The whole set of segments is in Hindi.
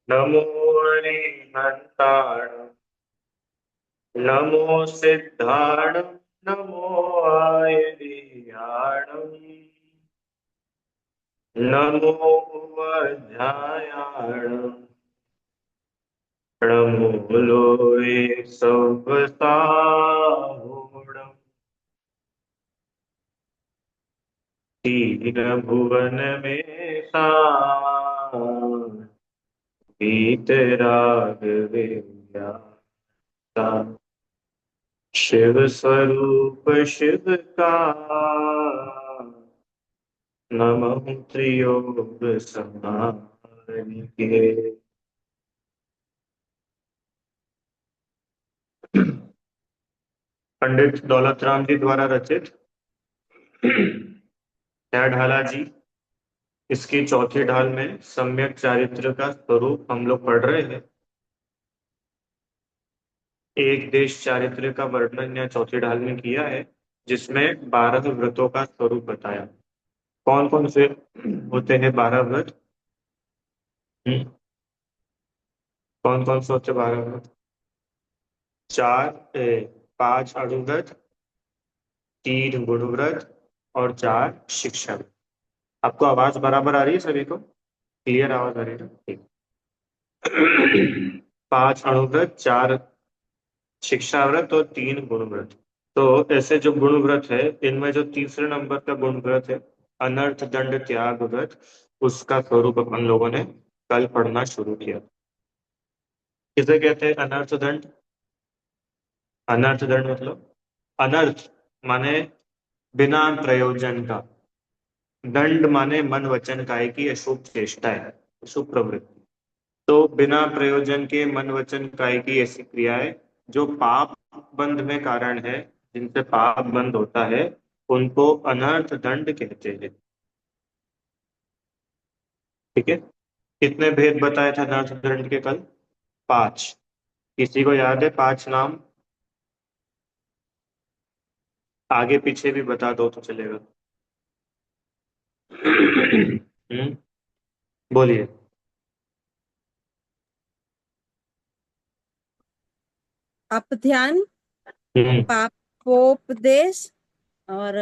नमो हरिहन्ताण नमो सिद्धाण नमो आयर्याण नमो उवध्यायाण नमो लोये सवसाहुण तीन भुवन में वीतराग विद्या शिव स्वरूप शिव का नमः त्रियोग समानिके। पंडित दौलत राम जी द्वारा रचित है ढाला जी। इसकी चौथी ढाल में सम्यक चारित्र का स्वरूप हम लोग पढ़ रहे हैं। एक देश चारित्र का वर्णन या चौथी ढाल में किया है, जिसमें 12 व्रतों का स्वरूप बताया। कौन कौन से होते हैं 12 व्रत? हम्म, कौन कौन से होते 12 व्रत? चार 5 अणुव्रत, 3 गुणव्रत और 4 शिक्षा व्रत। आपको आवाज बराबर आ रही है? सभी को क्लियर आवाज आ रही है ना? ठीक। 5 अणुव्रत, 4 शिक्षा व्रत और 3 गुण व्रत। तो ऐसे जो गुण व्रत है, इनमें जो तीसरे नंबर का गुण व्रत है, अनर्थ दंड त्याग व्रत, उसका स्वरूप अपन लोगों ने कल पढ़ना शुरू किया। किसे कहते हैं अनर्थ दंड? अनर्थ दंड मतलब अनर्थ माने बिना प्रयोजन का, दंड माने मन वचन काय की अशुभ चेष्टा है, अशुभ प्रवृत्ति। तो बिना प्रयोजन के मन वचन काय की ऐसी क्रियाएं जो पाप बंध में कारण है, जिनसे पाप बंद होता है, उनको अनर्थ दंड कहते हैं। ठीक है। कितने भेद बताए थे अनर्थ दंड के कल? 5। किसी को याद है 5 नाम? आगे पीछे भी बता दो तो चलेगा। बोलिए। अपध्यान, हम्म। पापोपदेश, और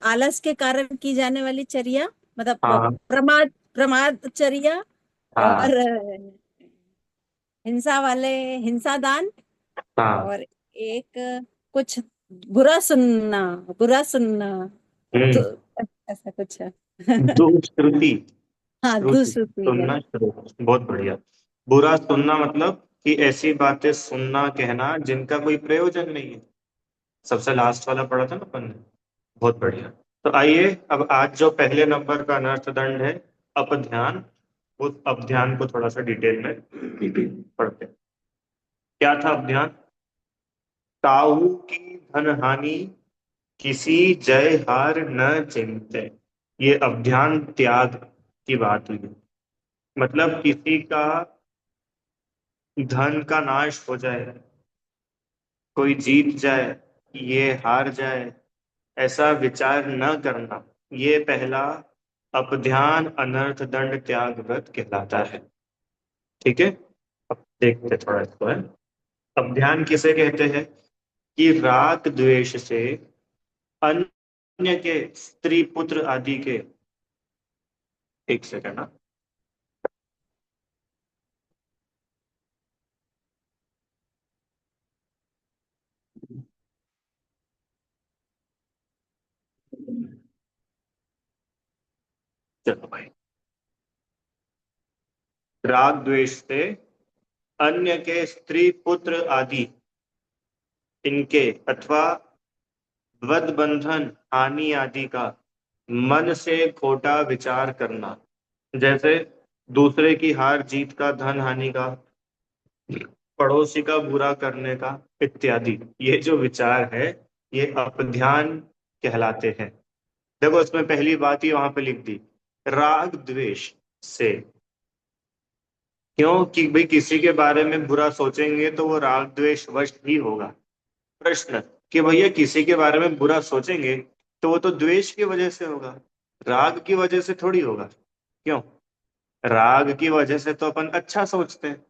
आलस के कारण की जाने वाली चर्या, मतलब हाँ प्रमादचर्या, हाँ और हिंसा वाले हिंसा दान, हाँ। और एक कुछ बुरा सुनना तो हम्म। ऐसा कुछ है। दुष्कृति। हाँ, श्रुति दुष्कृति है। सुनना शुरू। बहुत बढ़िया। बुरा सुनना मतलब कि ऐसी बातें सुनना कहना जिनका कोई प्रयोजन नहीं है। सबसे लास्ट वाला पढ़ा था ना अपन ने। बहुत बढ़िया। तो आइए अब आज जो पहले नंबर का अनर्थ दंड है, अपध्यान, उस अपध्यान को थोड़ा सा डिटेल में पढ़ते हैं। क्या था अपध्यान? ताऊ की धन हानि, किसी जय हार न चिंते। ये अपध्यान त्याग की बात हुई। मतलब किसी का धन का नाश हो जाए, कोई जीत जाए, ये हार जाए, ऐसा विचार न करना, ये पहला अपध्यान अनर्थ दंड त्याग व्रत कहलाता है। ठीक है। अब देखते हैं थोड़ा इसको है। अपध्यान किसे कहते हैं? कि राग द्वेष से अन्य के स्त्री पुत्र आदि के, एक सेकंड ना। चलो भाई। राग द्वेष से अन्य के स्त्री पुत्र आदि, इनके अथवा वध बंधन हानि आदि का मन से खोटा विचार करना। जैसे दूसरे की हार जीत का, धन हानि का, पड़ोसी का बुरा करने का, इत्यादि, ये जो विचार है, ये अपध्यान कहलाते हैं। देखो इसमें पहली बात ही वहां पे लिख दी, राग द्वेष से। क्यों? कि भाई किसी के बारे में बुरा सोचेंगे तो वो राग द्वेष वश ही होगा। प्रश्न, कि भैया किसी के बारे में बुरा सोचेंगे तो वो तो द्वेष की वजह से होगा, राग की वजह से थोड़ी होगा। क्यों? राग की वजह से तो अपन अच्छा सोचते हैं,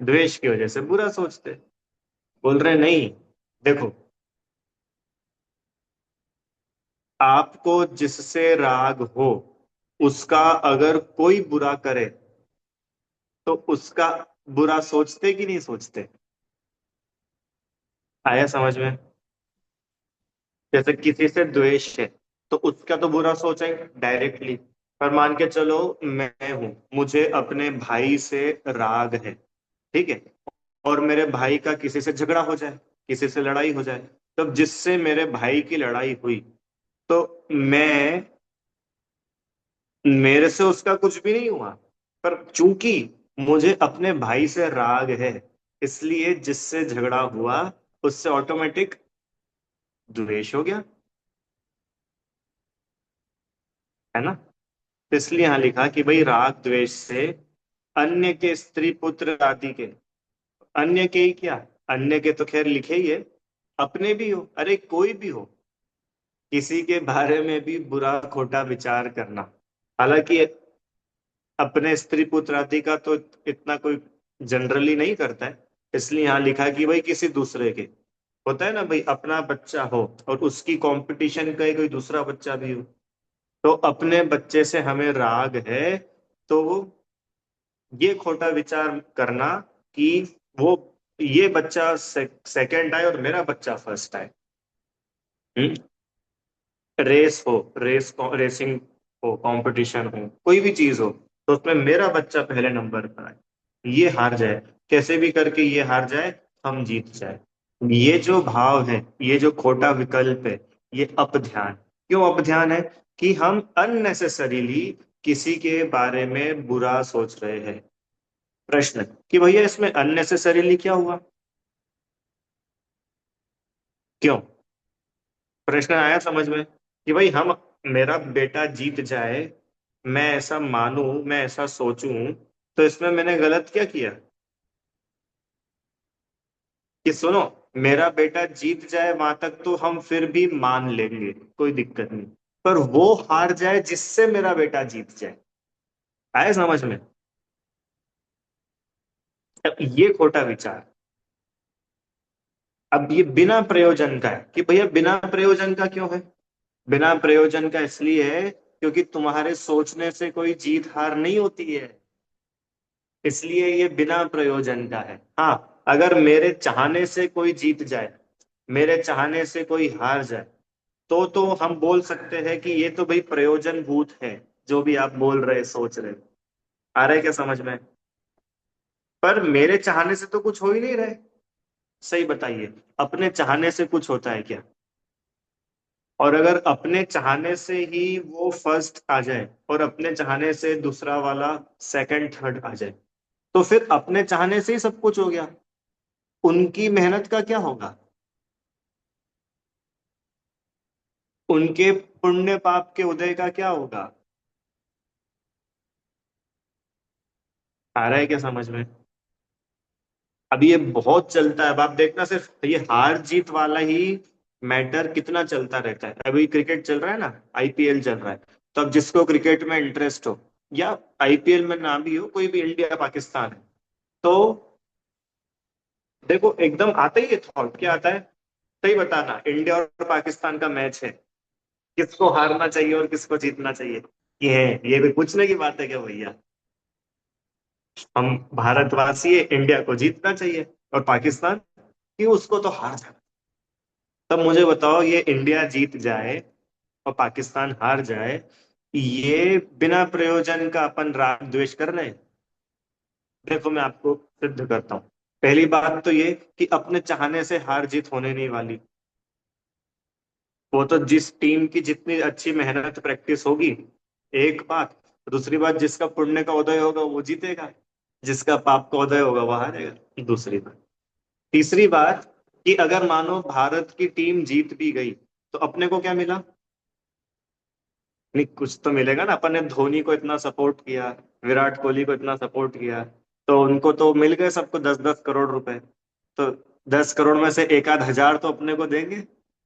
द्वेष की वजह से बुरा सोचते हैं। बोल रहे नहीं, देखो, आपको जिससे राग हो, उसका अगर कोई बुरा करे तो उसका बुरा सोचते कि नहीं सोचते? आया समझ में? जैसे किसी से द्वेष है तो उसका तो बुरा सोचा ही डायरेक्टली। पर मान के चलो मैं हूं, मुझे अपने भाई से राग है, ठीक है, और मेरे भाई का किसी से झगड़ा हो जाए, किसी से लड़ाई हो जाए, तब जिससे मेरे भाई की लड़ाई हुई, तो मैं, मेरे से उसका कुछ भी नहीं हुआ, पर चूंकि मुझे अपने भाई से राग है, इसलिए जिससे झगड़ा हुआ उससे ऑटोमेटिक द्वेष हो गया, है ना? तो इसलिए यहां लिखा कि भाई राग द्वेष से अन्य के स्त्री पुत्र आदि के, अन्य के ही क्या, अन्य के तो खैर लिखे ही है, अपने भी हो, अरे कोई भी हो, किसी के बारे में भी बुरा खोटा विचार करना। हालांकि अपने स्त्री पुत्र आदि का तो इतना कोई जनरली नहीं करता है, इसलिए यहाँ लिखा है कि भाई किसी दूसरे के, होता है ना भाई, अपना बच्चा हो और उसकी कंपटीशन का ही कोई दूसरा बच्चा भी हो, तो अपने बच्चे से हमें राग है, तो ये खोटा विचार करना कि वो, ये बच्चा सेकंड आए और मेरा बच्चा फर्स्ट आए। हम्म? रेस हो, रेसिंग हो, कंपटीशन हो, कोई भी चीज हो, तो उसमें मेरा बच्चा पहले नंबर पर आए, ये हार जाए, कैसे भी करके ये हार जाए, हम जीत जाए, ये जो भाव है, ये जो खोटा विकल्प है, ये अपध्यान। क्यों अपध्यान है? कि हम अननेसेसरीली किसी के बारे में बुरा सोच रहे हैं। प्रश्न कि भैया इसमें अननेसेसरीली क्या हुआ, क्यों? प्रश्न आया समझ में? कि भाई हम, मेरा बेटा जीत जाए, मैं ऐसा मानूं, मैं ऐसा सोचूं, तो इसमें मैंने गलत क्या किया? कि सुनो, मेरा बेटा जीत जाए वहां तक तो हम फिर भी मान लेंगे, कोई दिक्कत नहीं, पर वो हार जाए जिससे मेरा बेटा जीत जाए, आया समझ में? अब ये खोटा विचार। अब ये बिना प्रयोजन का है, कि भैया बिना प्रयोजन का क्यों है? बिना प्रयोजन का इसलिए है क्योंकि तुम्हारे सोचने से कोई जीत हार नहीं होती है, इसलिए ये बिना प्रयोजन का है। हाँ, अगर मेरे चाहने से कोई जीत जाए, मेरे चाहने से कोई हार जाए, तो हम बोल सकते हैं कि ये तो भाई प्रयोजन भूत है, जो भी आप बोल रहे सोच रहे। आ रहा है क्या समझ में? पर मेरे चाहने से तो कुछ हो ही नहीं रहा है। सही बताइए, अपने चाहने से कुछ होता है क्या? और अगर अपने चाहने से ही वो फर्स्ट आ जाए और अपने चाहने से दूसरा वाला सेकंड थर्ड आ जाए, तो फिर अपने चाहने से ही सब कुछ हो गया, उनकी मेहनत का क्या होगा? उनके पुण्य पाप के उदय का क्या होगा? आ रहा है क्या समझ में? अब ये बहुत चलता है, अब आप देखना, सिर्फ ये हार जीत वाला ही मैटर कितना चलता रहता है। अभी क्रिकेट चल रहा है ना, आईपीएल चल रहा है, तो अब जिसको क्रिकेट में इंटरेस्ट हो, या आईपीएल में ना भी हो, कोई भी, इंडिया पाकिस्तान है, तो देखो एकदम आता ही है थॉट, क्या आता है? सही बताना, इंडिया और पाकिस्तान का मैच है, किसको हारना चाहिए और किसको जीतना चाहिए? ये है, ये कोई पूछने की बात है क्या भैया? हम भारतवासी है, इंडिया को जीतना चाहिए, और पाकिस्तान कि उसको तो हार जाना। तब मुझे बताओ, ये इंडिया जीत जाए और पाकिस्तान हार जाए, ये बिना प्रयोजन का अपन राग द्वेष कर रहे हैं? देखो मैं आपको सिद्ध करता हूँ। पहली बात तो ये कि अपने चाहने से हार जीत होने नहीं वाली, वो तो जिस टीम की जितनी अच्छी मेहनत प्रैक्टिस होगी, एक बात। दूसरी बात, जिसका पुण्य का उदय होगा वो जीतेगा, जिसका पाप का उदय होगा वो हारेगा, दूसरी बात। तीसरी बात, कि अगर मानो भारत की टीम जीत भी गई, तो अपने को क्या मिला? नहीं, कुछ तो मिलेगा ना, अपन ने धोनी को इतना सपोर्ट किया, विराट कोहली को इतना सपोर्ट किया, तो उनको तो मिल गए सबको 10-10 करोड़ रुपए, तो 10 करोड़ में से एक आध हजार तो अपने को देंगे।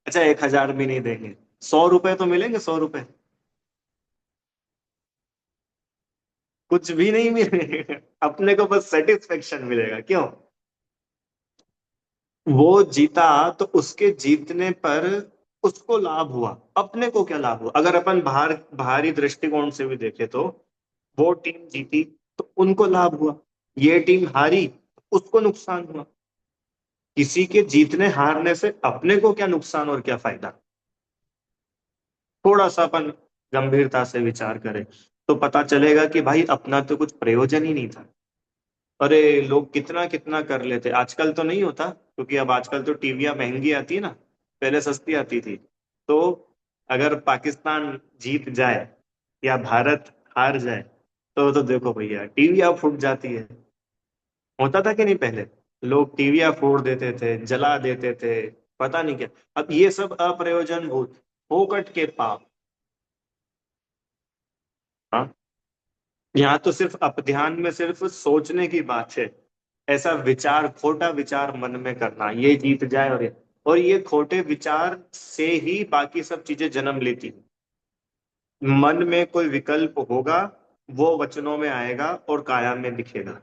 अच्छा, 1,000 भी नहीं देंगे, 100 रुपए तो मिलेंगे, 100 रुपए। कुछ भी नहीं मिलेगा, अपने को बस सेटिस्फेक्शन मिलेगा। क्यों? वो जीता तो उसके जीतने पर उसको लाभ हुआ, अपने को क्या लाभ हुआ? अगर अपन बाहरी दृष्टिकोण से भी देखे तो वो टीम जीती तो उनको लाभ हुआ, ये टीम हारी तो उसको नुकसान हुआ। किसी के जीतने हारने से अपने को क्या नुकसान और क्या फायदा? थोड़ा सा अपन गंभीरता से विचार करें तो पता चलेगा कि भाई अपना तो कुछ प्रयोजन ही नहीं था। अरे लोग कितना कितना कर लेते, आजकल तो नहीं होता क्योंकि अब आजकल तो टीवियां महंगी आती है ना, पहले सस्ती आती थी। तो अगर पाकिस्तान जीत जाए या भारत हार जाए तो देखो भैया टीवियां फूट जाती है। होता था कि नहीं पहले? लोग टीवियां फोड़ देते थे, जला देते थे, पता नहीं क्या। अब ये सब अप्रयोजन भूत, फोकट के पाप। हाँ, यहाँ तो सिर्फ अपध्यान में सिर्फ सोचने की बात है। ऐसा विचार, खोटा विचार मन में करना, ये जीत जाए और ये खोटे विचार से ही बाकी सब चीजें जन्म लेती हैं। मन में कोई विकल्प होगा, वो वचनों में आएगा और काया में दिखेगा।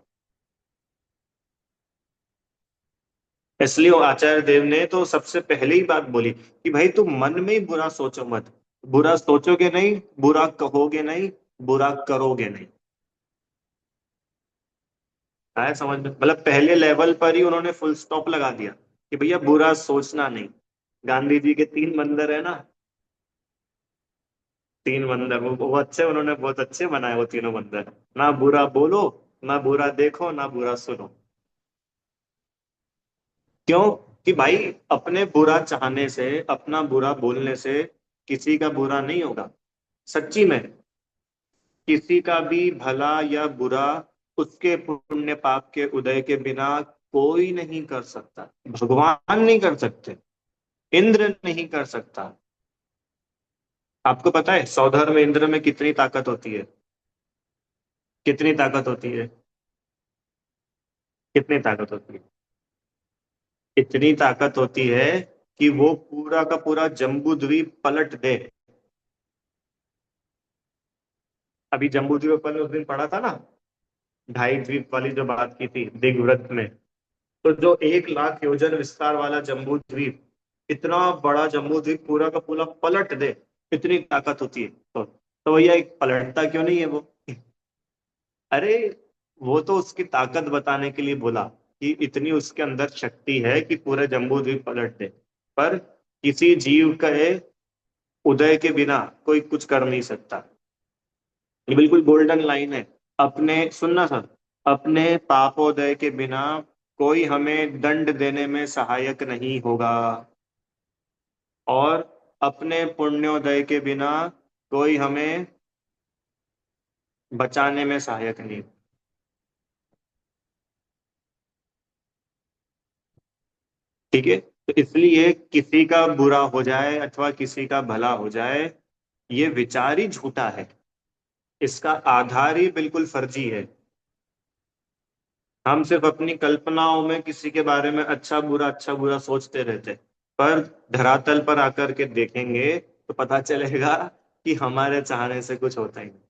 इसलिए वो आचार्य देव ने तो सबसे पहले ही बात बोली कि भाई तुम मन में ही बुरा सोचो मत। बुरा सोचोगे नहीं, बुरा कहोगे नहीं, बुरा करोगे नहीं। आया समझ में? मतलब पहले लेवल पर ही उन्होंने फुल स्टॉप लगा दिया कि भैया बुरा सोचना नहीं। गांधी जी के 3 मंदिर है ना, 3 मंदिर वो अच्छे, उन्होंने बहुत अच्छे बनाए वो तीनों मंदिर। ना बुरा बोलो, ना बुरा देखो, ना बुरा सुनो। क्यों? कि भाई अपने बुरा चाहने से, अपना बुरा बोलने से किसी का बुरा नहीं होगा। सच्ची में किसी का भी भला या बुरा उसके पुण्य पाप के उदय के बिना कोई नहीं कर सकता। भगवान नहीं कर सकते, इंद्र नहीं कर सकता। आपको पता है सौधर में, इंद्र में कितनी ताकत होती है? कितनी ताकत होती है? कितनी ताकत होती है? इतनी ताकत होती है कि वो पूरा का पूरा जम्बू द्वीप पलट दे। अभी जम्बू द्वीप पर उस दिन पढ़ा था ना, ढाई द्वीप वाली जो बात की थी दिग्व्रत में। तो जो 1 लाख योजन विस्तार वाला जम्बू द्वीप, इतना बड़ा जम्बू द्वीप पूरा का पूरा पलट दे, इतनी ताकत होती है। तो भैया एक पलटता क्यों नहीं है वो? अरे वो तो उसकी ताकत बताने के लिए बोला कि इतनी उसके अंदर शक्ति है कि पूरे जम्बू द्वीप पलट दे। पर किसी जीव के उदय के बिना कोई कुछ कर नहीं सकता। ये बिल्कुल गोल्डन लाइन है। अपने सुनना सर, अपने पापोदय के बिना कोई हमें दंड देने में सहायक नहीं होगा, और अपने पुण्योदय के बिना कोई हमें बचाने में सहायक नहीं। ठीक है? तो इसलिए किसी का बुरा हो जाए अथवा किसी का भला हो जाए, ये विचार ही झूठा है। इसका आधार ही बिल्कुल फर्जी है। हम सिर्फ अपनी कल्पनाओं में किसी के बारे में अच्छा बुरा सोचते रहते, पर धरातल पर आकर के देखेंगे तो पता चलेगा कि हमारे चाहने से कुछ होता ही नहीं।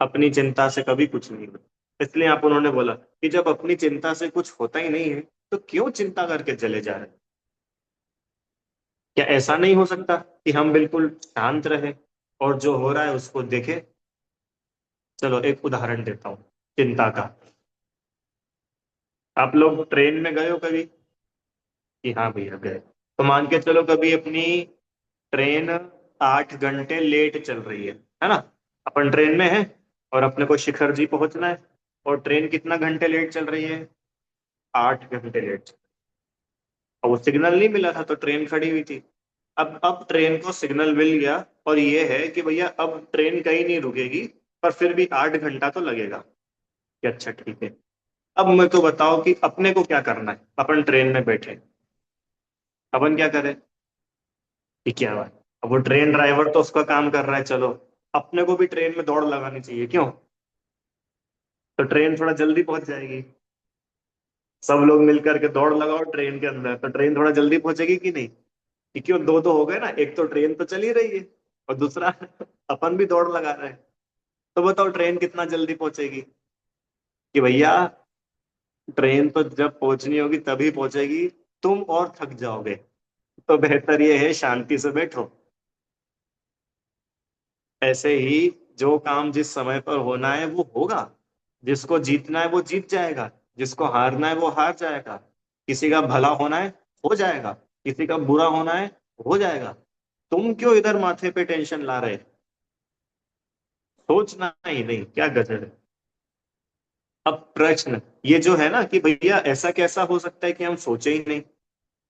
अपनी चिंता से कभी कुछ नहीं होता। इसलिए आप उन्होंने बोला कि जब अपनी चिंता से कुछ होता ही नहीं है तो क्यों चिंता करके चले जा रहे हैं? क्या ऐसा नहीं हो सकता कि हम बिल्कुल शांत रहे और जो हो रहा है उसको देखे? चलो एक उदाहरण देता हूँ चिंता का। आप लोग ट्रेन में गए हो कभी? कि हाँ भैया गए। तो मान के चलो कभी अपनी ट्रेन 8 घंटे लेट चल रही है ना? अपन ट्रेन में है और अपने को शिखर जी पहुंचना है, और ट्रेन कितना घंटे लेट चल रही है? 8 घंटे लेट। और वो सिग्नल नहीं मिला था तो ट्रेन खड़ी हुई थी। अब ट्रेन को सिग्नल मिल गया, और ये है कि भैया अब ट्रेन कहीं नहीं रुकेगी, पर फिर भी 8 घंटा तो लगेगा। कि अच्छा ठीक है। अब मैं तो बताओ कि अपने को क्या करना है? अपन ट्रेन में बैठे, अपन क्या करें? कि क्या बात, अब वो ट्रेन ड्राइवर तो उसका काम कर रहा है, चलो अपने को भी ट्रेन में दौड़ लगानी चाहिए। क्यों? तो ट्रेन थोड़ा जल्दी पहुंच जाएगी। सब लोग मिलकर के दौड़ लगाओ ट्रेन के अंदर तो ट्रेन थोड़ा जल्दी पहुंचेगी कि नहीं? कि क्यों, दो दो हो गए ना, एक तो ट्रेन तो चल ही रही है और दूसरा अपन भी दौड़ लगा रहे हैं। तो बताओ ट्रेन कितना जल्दी पहुंचेगी? कि भैया ट्रेन तो जब पहुंचनी होगी तभी पहुंचेगी, तुम और थक जाओगे। तो बेहतर ये है शांति से बैठो। ऐसे ही जो काम जिस समय पर होना है वो होगा। जिसको जीतना है वो जीत जाएगा, जिसको हारना है वो हार जाएगा। किसी का भला होना है हो जाएगा, किसी का बुरा होना है हो जाएगा। तुम क्यों इधर माथे पे टेंशन ला रहे? सोचना ही नहीं, क्या गजब है। अब प्रश्न ये जो है ना कि भैया ऐसा कैसा हो सकता है कि हम सोचे ही नहीं,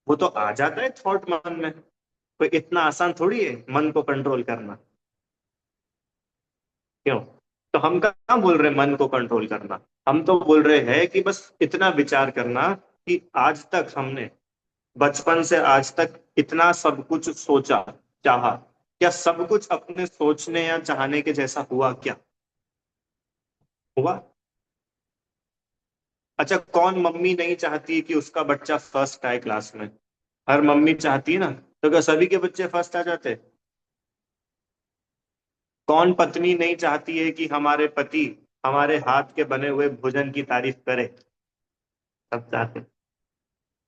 वो तो आ जाता है थॉट मन में। कोई इतना आसान थोड़ी है मन को कंट्रोल करना। क्यों? तो हम कहाँ बोल रहे हैं मन को कंट्रोल करना? हम तो बोल रहे हैं कि बस इतना विचार करना कि आज तक हमने, बचपन से आज तक इतना सब कुछ सोचा, चाहा, क्या सब कुछ अपने सोचने या चाहने के जैसा हुआ क्या? हुआ? अच्छा, कौन मम्मी नहीं चाहती कि उसका बच्चा फर्स्ट आए क्लास में? हर मम्मी चाहती है ना। तो क्या सभी के बच्चे फर्स्ट आ जाते? कौन पत्नी नहीं चाहती है कि हमारे पति हमारे हाथ के बने हुए भोजन की तारीफ करे? सब चाहते हैं।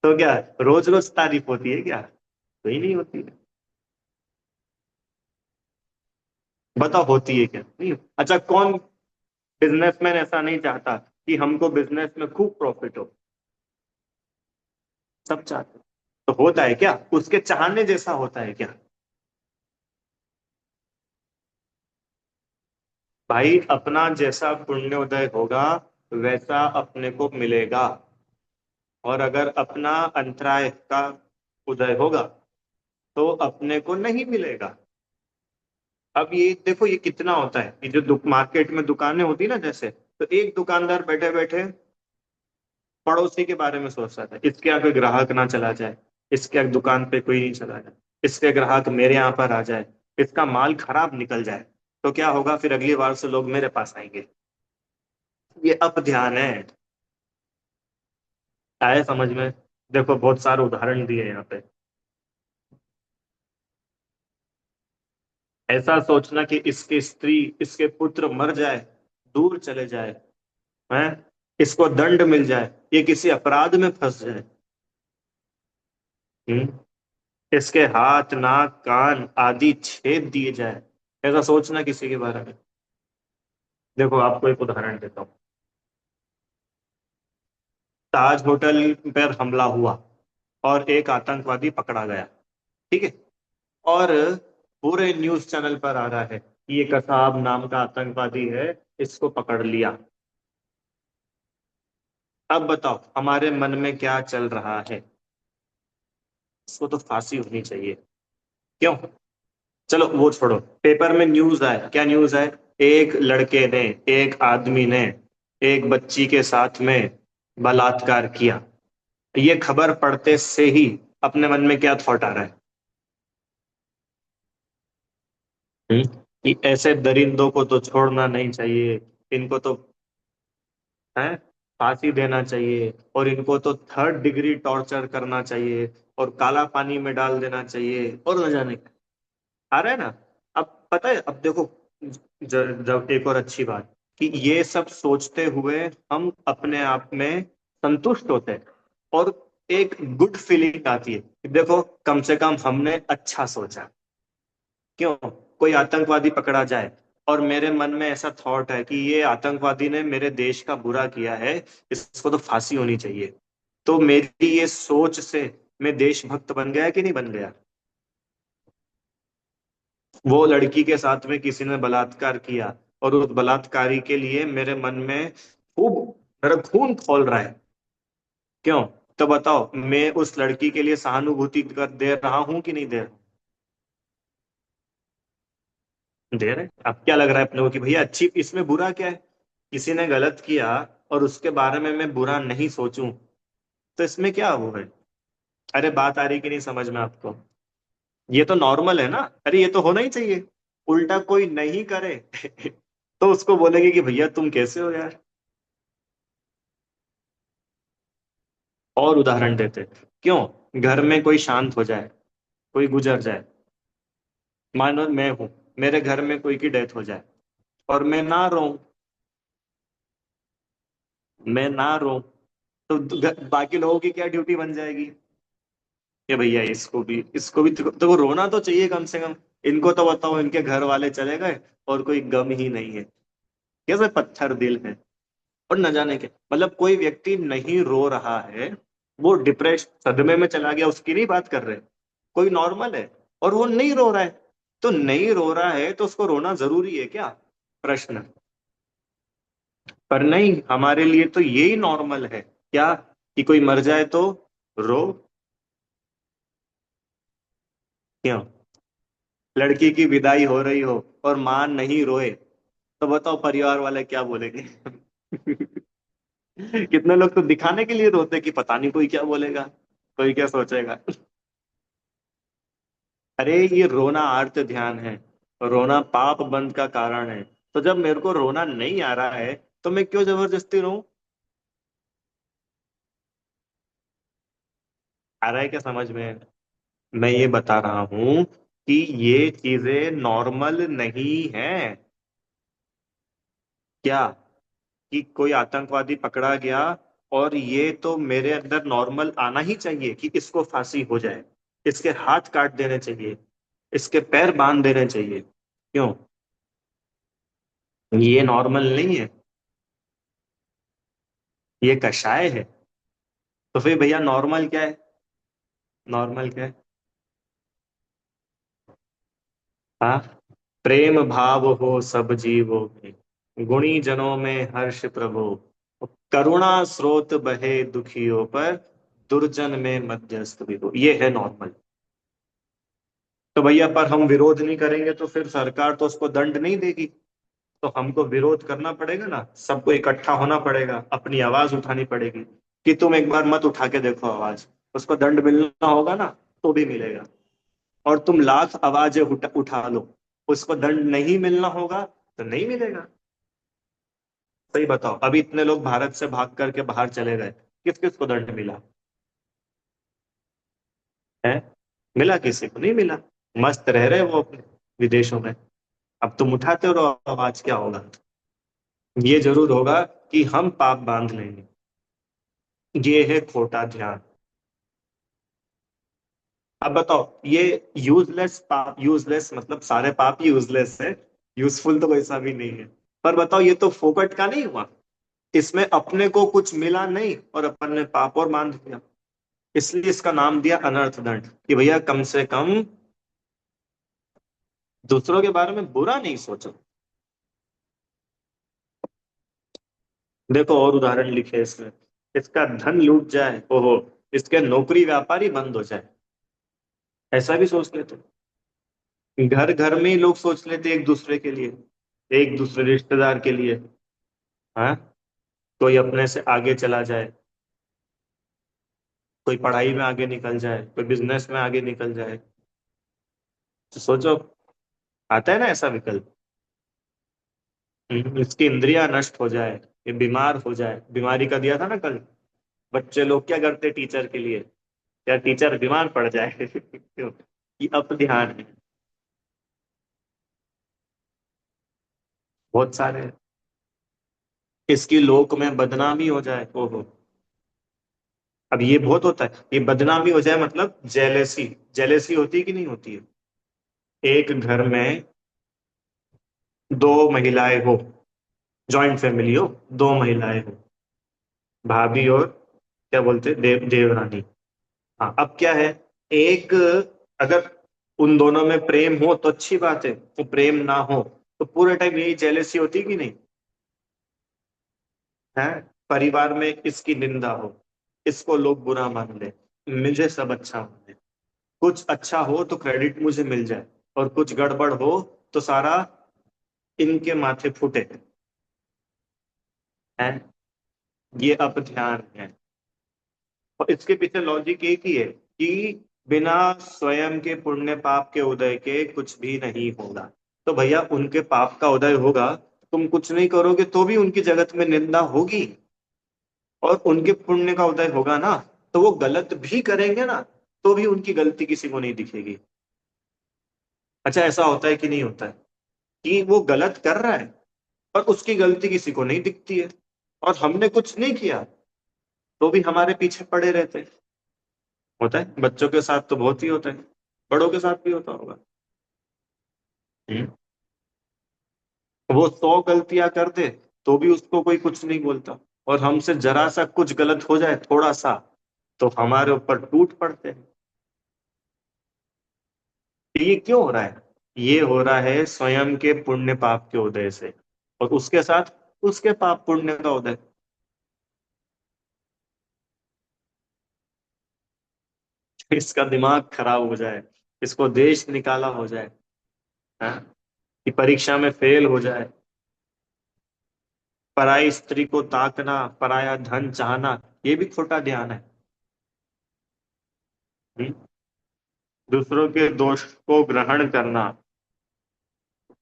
तो क्या रोज रोज तारीफ होती है क्या? कोई नहीं होती है। बताओ होती है क्या? नहीं। अच्छा, कौन बिजनेसमैन ऐसा नहीं चाहता कि हमको बिजनेस में खूब प्रॉफिट हो? सब चाहते हैं। तो होता है क्या उसके चाहने जैसा होता है क्या? भाई अपना जैसा पुण्योदय होगा वैसा अपने को मिलेगा। और अगर अपना अंतराय का उदय होगा तो अपने को नहीं मिलेगा। अब ये देखो ये कितना होता है, ये जो मार्केट में दुकानें होती है ना, जैसे तो एक दुकानदार बैठे बैठे पड़ोसी के बारे में सोच रहा था, इसके यहाँ कोई ग्राहक ना चला जाए, इसके यहाँ दुकान पे कोई नहीं चला जाए, इसके ग्राहक मेरे यहाँ पर आ जाए, इसका माल खराब निकल जाए, तो क्या होगा फिर अगली बार से लोग मेरे पास आएंगे। ये अप ध्यान है। आए समझ में? देखो बहुत सारे उदाहरण दिए यहाँ पे। ऐसा सोचना कि इसकी स्त्री इसके पुत्र मर जाए, दूर चले जाए, हैं, इसको दंड मिल जाए, ये किसी अपराध में फंस जाए, इसके हाथ नाक कान आदि छेद दिए जाए, ऐसा सोचना किसी के बारे में। देखो आपको एक उदाहरण देता हूँ। ताज होटल पर हमला हुआ और एक आतंकवादी पकड़ा गया, ठीक है। और पूरे न्यूज चैनल पर आ रहा है कि ये कसाब नाम का आतंकवादी है, इसको पकड़ लिया। अब बताओ हमारे मन में क्या चल रहा है? इसको तो फांसी होनी चाहिए। क्यों? चलो वो छोड़ो, पेपर में न्यूज आए, क्या न्यूज आए? एक लड़के ने, एक आदमी ने एक बच्ची के साथ में बलात्कार किया। ये खबर पढ़ते से ही अपने मन में क्या थॉट आ रहा है? हम्म? कि ऐसे दरिंदों को तो छोड़ना नहीं चाहिए, इनको तो है फांसी देना चाहिए, और इनको तो थर्ड डिग्री टॉर्चर करना चाहिए, और काला पानी में डाल देना चाहिए, और न जाने क्या। आ रहा है ना? अब पता है, अब देखो जब एक और अच्छी बात कि ये सब सोचते हुए हम अपने आप में संतुष्ट होते हैं, और एक गुड फीलिंग आती है कि देखो कम से कम हमने अच्छा सोचा। क्यों? कोई आतंकवादी पकड़ा जाए और मेरे मन में ऐसा थॉट है कि ये आतंकवादी ने मेरे देश का बुरा किया है, इसको तो फांसी होनी चाहिए, तो मेरी ये सोच से मैं देशभक्त बन गया कि नहीं बन गया? वो लड़की के साथ में किसी ने बलात्कार किया, और उस बलात्कारी के लिए मेरे मन में खूब मेरा खून खौल रहा है। क्यों? तो बताओ मैं उस लड़की के लिए सहानुभूति कर दे रहा हूं कि नहीं दे रहा? दे रहे। अब क्या लग रहा है अपने को कि भैया अच्छी, इसमें बुरा क्या है? किसी ने गलत किया और उसके बारे में मैं बुरा नहीं सोचूं, तो इसमें क्या वो है? अरे बात आ रही कि नहीं समझ में आपको? ये तो नॉर्मल है ना, अरे ये तो होना ही चाहिए। उल्टा कोई नहीं करे तो उसको बोलेंगे कि भैया तुम कैसे हो यार। और उदाहरण देते, क्यों घर में कोई शांत हो जाए, कोई गुजर जाए, मानो मैं हूं, मेरे घर में कोई की डेथ हो जाए, और मैं ना रो, मैं ना रो, तो बाकी लोगों की क्या ड्यूटी बन जाएगी कि भैया इसको भी तो रोना तो चाहिए कम से कम। इनको तो बताओ, इनके घर वाले चले गए और कोई गम ही नहीं है, कैसे पत्थर दिल है। और न जाने के मतलब कोई व्यक्ति नहीं रो रहा है, वो डिप्रेस सदमे में चला गया, उसकी नहीं बात कर रहे। कोई नॉर्मल है और वो नहीं रो रहा है, तो नहीं रो रहा है तो उसको रोना जरूरी है क्या, प्रश्न। पर नहीं, हमारे लिए तो यही नॉर्मल है क्या, कि कोई मर जाए तो रो। क्यों? लड़की की विदाई हो रही हो और मां नहीं रोए, तो बताओ परिवार वाले क्या बोलेंगे। कितने लोग तो दिखाने के लिए रोते कि पता नहीं कोई क्या बोलेगा, कोई क्या सोचेगा। अरे ये रोना आर्त ध्यान है, रोना पाप बंध का कारण है। तो जब मेरे को रोना नहीं आ रहा है तो मैं क्यों जबरदस्ती रो। आ रहा है क्या समझ में? मैं ये बता रहा हूं कि ये चीजें नॉर्मल नहीं है क्या, कि कोई आतंकवादी पकड़ा गया और ये तो मेरे अंदर नॉर्मल आना ही चाहिए कि इसको फांसी हो जाए, इसके हाथ काट देने चाहिए, इसके पैर बांध देने चाहिए। क्यों? ये नॉर्मल नहीं है, ये कषाय है। तो फिर भैया नॉर्मल क्या है? नॉर्मल क्या है? हाँ, प्रेम भाव हो सब जीवों में, गुणी जनों में हर्ष प्रभो, करुणा स्रोत बहे दुखियों पर, दुर्जन में मध्यस्थ विभो, ये है नॉर्मल। तो भैया पर हम विरोध नहीं करेंगे तो फिर सरकार तो उसको दंड नहीं देगी। तो हमको विरोध करना पड़ेगा ना, सबको इकट्ठा होना पड़ेगा, अपनी आवाज उठानी पड़ेगी। कि तुम एक बार मत उठा के देखो आवाज, उसको दंड मिलना होगा ना, तो भी मिलेगा। और तुम लाख आवाजें उठा लो, उसको दंड नहीं मिलना होगा तो नहीं मिलेगा। सही बताओ, अभी इतने लोग भारत से भाग करके बाहर चले गए, किस किस को दंड मिला है? मिला? किसी को नहीं मिला। मस्त रह रहे वो अपने विदेशों में। अब तुम उठाते रहो आवाज, क्या होगा? ये जरूर होगा कि हम पाप बांध लेंगे। ये है खोटा ध्यान। अब बताओ, ये यूजलेस पाप, यूजलेस मतलब सारे पाप यूजलेस है, यूजफुल तो वैसा भी नहीं है। पर बताओ, ये तो फोकट का नहीं हुआ, इसमें अपने को कुछ मिला नहीं और अपन ने पाप और बांध दिया। इसलिए इसका नाम दिया अनर्थ दंड, कि भैया कम से कम दूसरों के बारे में बुरा नहीं सोचो। देखो और उदाहरण लिखे इसमें, इसका धन लूट जाए, ओहो, इसके नौकरी व्यापारी बंद हो जाए, ऐसा भी सोच लेते। घर घर में ही लोग सोच लेते एक दूसरे के लिए, एक दूसरे रिश्तेदार के लिए। हाँ, कोई अपने से आगे चला जाए, कोई पढ़ाई में आगे निकल जाए, कोई बिजनेस में आगे निकल जाए, तो सोचो, आता है ना ऐसा विकल्प। इसकी इंद्रियां नष्ट हो जाए, ये बीमार हो जाए, बीमारी का दिया था ना कल। बच्चे लोग क्या करते टीचर के लिए, या टीचर बीमार पड़ जाए। क्यों? ये अप ध्यान है। बहुत सारे हैं। इसकी लोक में बदनामी हो जाए, ओहो। अब ये बहुत होता है, ये बदनामी हो जाए मतलब जेलेसी, जेलेसी होती है कि नहीं होती है? एक घर में दो महिलाएं हो, जॉइंट फैमिली हो, दो महिलाएं हो, भाभी और क्या बोलते हैं, देवरानी। हाँ, अब क्या है, एक, अगर उन दोनों में प्रेम हो तो अच्छी बात है, तो प्रेम ना हो तो पूरे टाइम यही जेलेसी होती कि नहीं है? परिवार में इसकी निंदा हो, इसको लोग बुरा मान ले, मुझे सब अच्छा माने, कुछ अच्छा हो तो क्रेडिट मुझे मिल जाए, और कुछ गड़बड़ हो तो सारा इनके माथे फूटे। है, ये अब ध्यान है। और इसके पीछे लॉजिक एक ही है कि बिना स्वयं के पुण्य पाप के उदय के कुछ भी नहीं होगा। तो भैया उनके पाप का उदय होगा, तुम कुछ नहीं करोगे तो भी उनकी जगत में निंदा होगी, और उनके पुण्य का उदय होगा ना, तो वो गलत भी करेंगे ना, तो भी उनकी गलती किसी को नहीं दिखेगी। अच्छा, ऐसा होता है कि नहीं होता है, कि वो गलत कर रहा है और उसकी गलती किसी को नहीं दिखती है, और हमने कुछ नहीं किया तो भी हमारे पीछे पड़े रहते हैं। होता है, बच्चों के साथ तो बहुत ही होता है, बड़ों के साथ भी होता होगा। हम्म। वो 100 गलतियां कर दे तो भी उसको कोई कुछ नहीं बोलता, और हमसे जरा सा कुछ गलत हो जाए थोड़ा सा तो हमारे ऊपर टूट पड़ते हैं। ये क्यों हो रहा है? ये हो रहा है स्वयं के पुण्य पाप के उदय से, और उसके साथ उसके पाप पुण्य का उदय। इसका दिमाग खराब हो जाए, इसको देश निकाला हो जाए, हाँ? कि परीक्षा में फेल हो जाए, पराई स्त्री को ताकना, पराया धन चाहना, ये भी छोटा ध्यान है। हम्म? दूसरों के दोष को ग्रहण करना,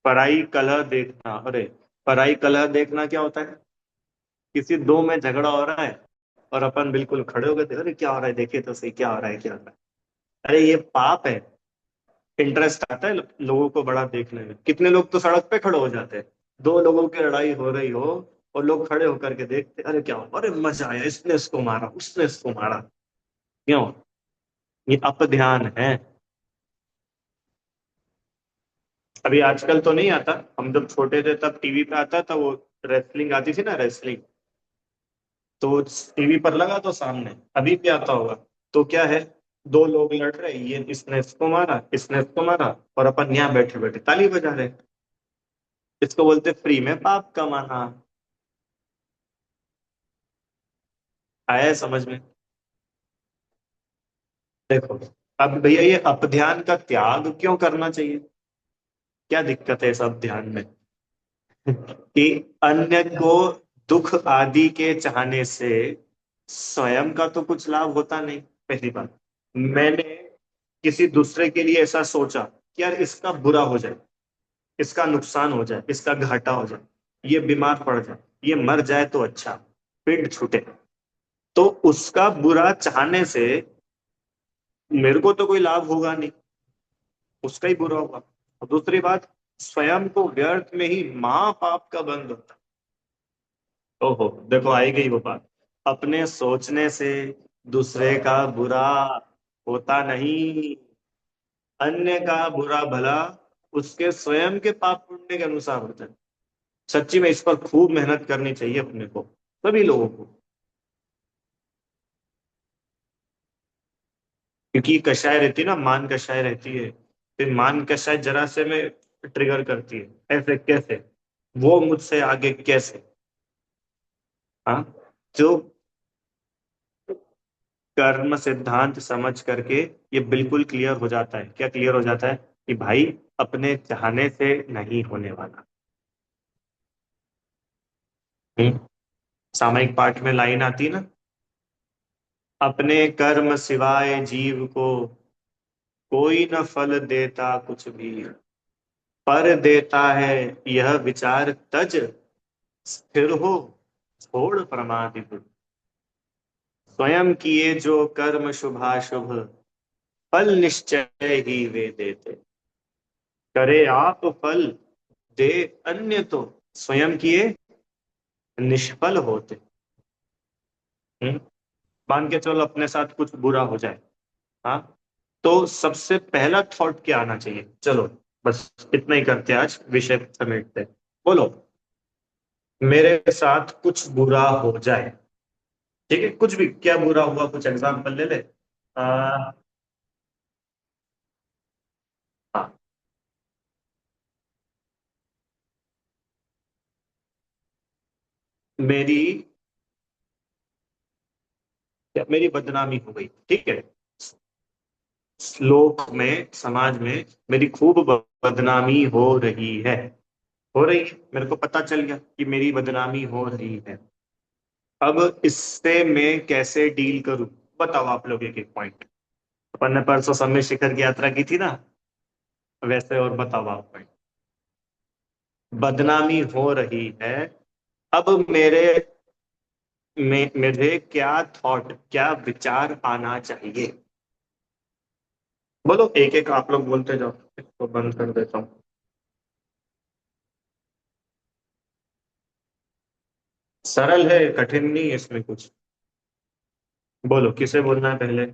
पराई कलह देखना। अरे, पराई कलह देखना क्या होता है? किसी दो में झगड़ा हो रहा है और अपन बिल्कुल खड़े हो गए थे, अरे क्या हो रहा है, देखिए तो सही क्या हो रहा है, क्या हो रहा है। अरे ये पाप है। इंटरेस्ट आता है लोगों को बड़ा देखने में। कितने लोग तो सड़क पे खड़े हो जाते हैं, दो लोगों की लड़ाई हो रही हो और लोग खड़े होकर के देखते, अरे क्या हो, अरे मजा आया, इसने इसको मारा, उसने इसको मारा। क्यों? ये अपध्यान है। अभी आजकल तो नहीं आता, हम जब छोटे थे तब टीवी पे आता था वो, रेसलिंग आती थी ना, रेसलिंग। तो टीवी पर लगा तो सामने, अभी भी आता होगा। तो क्या है, दो लोग लड़ रहे, ये इसने इसको मारा, इसने इसको मारा, और अपन यहाँ बैठे बैठे ताली बजा रहे। इसको बोलते फ्री में पाप कमाना। आया है समझ में? देखो, अब भैया ये अपध्यान का त्याग क्यों करना चाहिए? क्या दिक्कत है इस अपध्यान में? कि अन्य को दुख आदि के चाहने से स्वयं का तो कुछ लाभ होता नहीं। पहली बात, मैंने किसी दूसरे के लिए ऐसा सोचा कि यार इसका बुरा हो जाए, इसका नुकसान हो जाए, इसका घाटा हो जाए, ये बीमार पड़ जाए, ये मर जाए तो अच्छा, पिंड छूटे। तो उसका बुरा चाहने से मेरे को तो कोई लाभ होगा नहीं, उसका ही बुरा होगा। और दूसरी बात, स्वयं को व्यर्थ में ही महापाप का बंध होता है। ओहो, देखो आई गई वो बात। अपने सोचने से दूसरे का बुरा होता नहीं, अन्य का बुरा भला उसके स्वयं के पाप पुण्य के अनुसार होता है। सच्ची में इस पर खूब मेहनत करनी चाहिए अपने को, सभी लोगों को। क्योंकि ये कषाय रहती है ना, मान कषाय रहती है, फिर मान कषाय जरा से में ट्रिगर करती है। ऐसे कैसे, वो मुझसे आगे कैसे? हाँ, जो कर्म सिद्धांत समझ करके ये बिल्कुल क्लियर हो जाता है। क्या क्लियर हो जाता है? कि भाई अपने चाहने से नहीं होने वाला। सामयिक पाठ में लाइन आती है ना, अपने कर्म सिवाय जीव को कोई न फल देता कुछ भी, पर देता है यह विचार तज, स्थिर हो छोड़ प्रमादि बुद्धि। स्वयं किए जो कर्म शुभाशुभ, फल निश्चय ही वे देते। करे आप फल, दे अन्य तो स्वयं किए निष्फल होते। हम्म? मान के चलो अपने साथ कुछ बुरा हो जाए, हाँ, तो सबसे पहला थॉट क्या आना चाहिए? चलो बस इतना ही करते हैं, आज विषय समेटते हैं। बोलो, मेरे साथ कुछ बुरा हो जाए, ठीक है, कुछ भी, क्या बुरा हुआ, कुछ एग्जाम्पल ले ले। आ, हाँ, मेरी मेरी बदनामी हो गई, ठीक है, लोक में, समाज में मेरी खूब बदनामी हो रही है, हो रही है, मेरे को पता चल गया कि मेरी बदनामी हो रही है। अब इससे मैं कैसे डील करूं? बताओ आप लोग एक एक पॉइंट। अपन ने परसों समय शिखर की यात्रा की थी ना, वैसे और बताओ आप पॉइंट। बदनामी हो रही है, अब मुझे क्या थॉट, क्या विचार आना चाहिए? बोलो, एक एक आप लोग बोलते जाओ, इसको बंद कर देता हूँ। सरल है, कठिन नहीं है इसमें कुछ। बोलो किसे बोलना है पहले।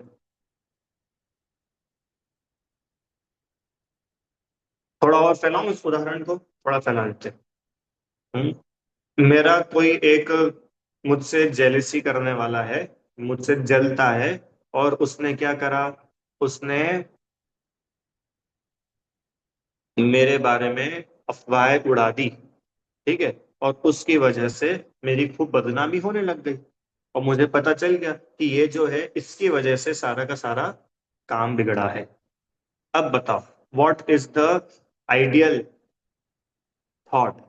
थोड़ा और फैलाऊं इस उदाहरण को, थोड़ा फैला देते हैं। मेरा कोई एक मुझसे जेलिसी करने वाला है, मुझसे जलता है, और उसने क्या करा, उसने मेरे बारे में अफवाहें उड़ा दी। ठीक है। और उसकी वजह से मेरी खूब बदनामी होने लग गई, और मुझे पता चल गया कि ये जो है इसकी वजह से सारा का सारा काम बिगड़ा है। अब बताओ, what is the ideal thought.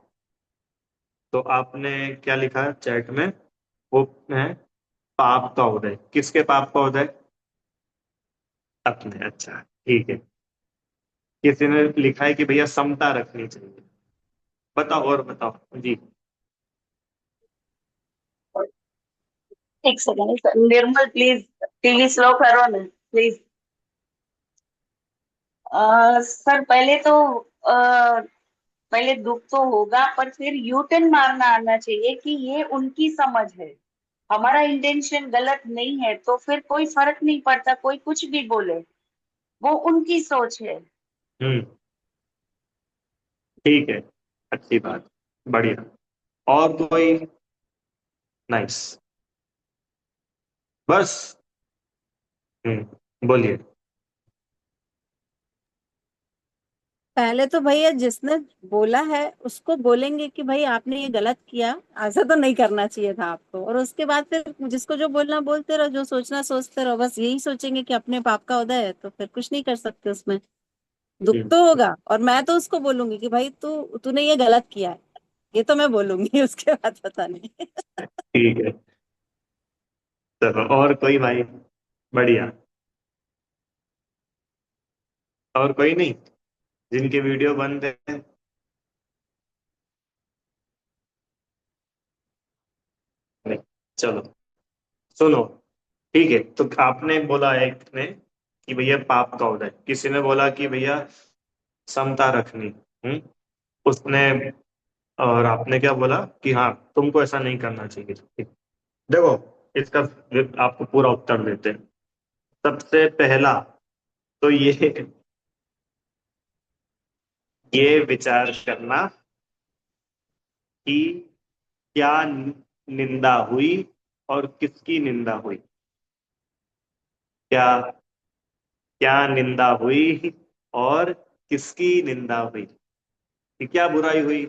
तो आपने क्या लिखा चैट में, वो है पाप का उदय। किसके पाप का उदय? अपने। अच्छा ठीक है। किसी ने लिखा है कि भैया समता रखनी चाहिए। बताओ और बताओ जी। एक second Nirmal, please TV slow करो ना प्लीज। सर पहले तो पहले दुख तो होगा, पर फिर यू टर्न मारना आना चाहिए कि ये उनकी समझ है, हमारा इंटेंशन गलत नहीं है, तो फिर कोई फर्क नहीं पड़ता कोई कुछ भी बोले, वो उनकी सोच है। हम्म। ठीक है, अच्छी बात, बढ़िया। और कोई? नाइस। बस। बोलिए। पहले तो भैया जिसने बोला है उसको बोलेंगे कि भाई आपने ये गलत किया, ऐसा तो नहीं करना चाहिए था आपको। और उसके बाद फिर जिसको जो बोलना बोलते रहो, जो सोचना सोचते रहो। बस यही सोचेंगे कि अपने पाप का उदय है, तो फिर कुछ नहीं कर सकते उसमें। दुख हम्म, तो होगा, और मैं तो उसको बोलूंगी कि भाई तूने ये गलत किया है। ये तो मैं बोलूंगी उसके बाद पता नहीं। ठीक है। चलो और कोई भाई? बढ़िया। और कोई नहीं जिनके वीडियो बंद है? नहीं। चलो सुनो। ठीक है, तो आपने बोला एक ने कि भैया पाप का उदय, किसी ने बोला कि भैया समता रखनी। हम्म। उसने, और आपने क्या बोला कि हाँ तुमको ऐसा नहीं करना चाहिए। ठीक। देखो, इसका आपको पूरा उत्तर देते हैं। सबसे पहला तो ये विचार करना कि क्या निंदा हुई और किसकी निंदा हुई। क्या क्या निंदा हुई और किसकी निंदा हुई, कि क्या बुराई हुई।